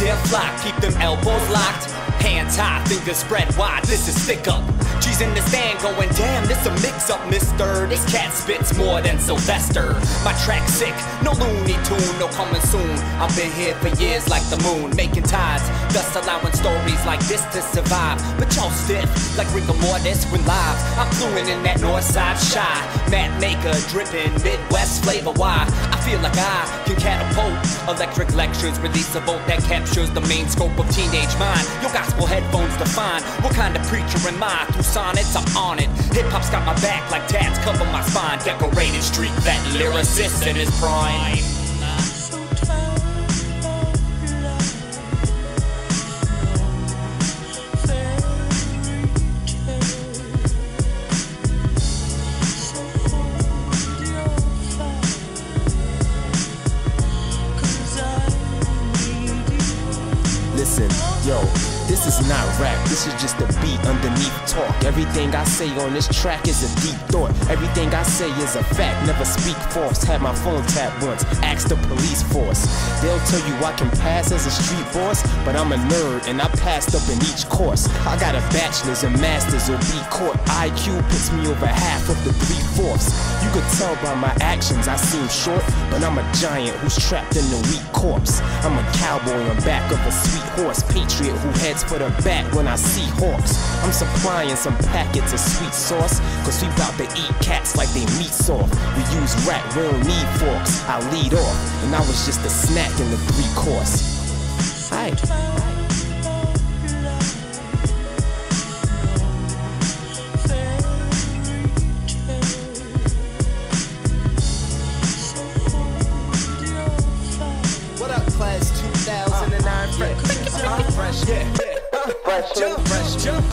tear flock, keep them elbows locked. Hands high, fingers spread wide, this is thick up. G's in the stand going, damn, this a mix-up, mister. This cat spits more than Sylvester. My track sick, no Looney Tune, no coming soon. I've been here for years like the moon, making tides, thus allowing stories like this to survive. But y'all stiff, like rigor mortis when live. I'm fluent in that north side shy, map maker, dripping Midwest flavor. Why? I feel like I can catapult. Electric lectures release a bolt that captures the main scope of teenage mind. Your gospel headphones define what kind of preacher am I. Through sonnets, I'm on it. Hip-hop's got my back like tats cover my spine. Decorated street vet lyricist in his prime. Listen, yo, this is not rap, this is just a beat underneath talk. Everything I say on this track is a deep thought. Everything I say is a fact, never speak false. Had my phone tapped once, asked the police force. They'll tell you I can pass as a street boss, but I'm a nerd and I passed up in each course. I got a bachelor's and master's or B Court. IQ puts me over half of the 3/4. You could tell by my actions I seem short, but I'm a giant who's trapped in the weak corpse. I'm a cowboy on back of a sweet horse, patriot who heads for the bat when I see hawks. I'm supplying some packets of sweet sauce, cause we bout to eat cats like they meat soft. We use rat, we don't need forks. I lead off, and I was just a snack in the 3-course. Aight. What up, class 2009? Fresh, jump.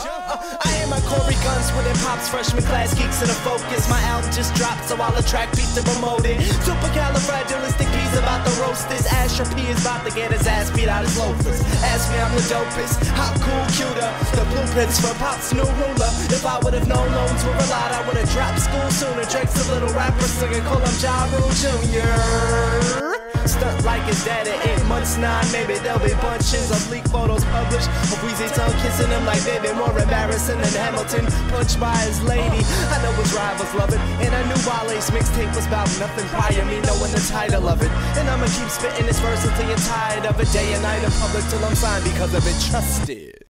I am my Corey Guns with it pops, freshman class geeks in the focus. My album just dropped, so I'll attract beats to promote it. Supercalifragilistic's about to roast this. Asher P is about to get his ass beat out his loafers. Ask me, I'm the dopest, hot, cool, cuter. The blueprints for Pop's new ruler. If I would've known loans were a lot, I would've dropped school sooner. Drake's a little rapper singing, call him Ja Rule Jr. Stunt like his dad at 8 months, 9, maybe there'll be bunches of leaked photos published of Weezy tongue kissing him like baby, more embarrassing than Hamilton punched by his lady. I know his rivals love it, and I knew Wale's mixtape was about nothing prior me knowing the title of it. And I'ma keep spitting this verse until you're tired of it, day and night in public till I'm signed because of it. Trusted.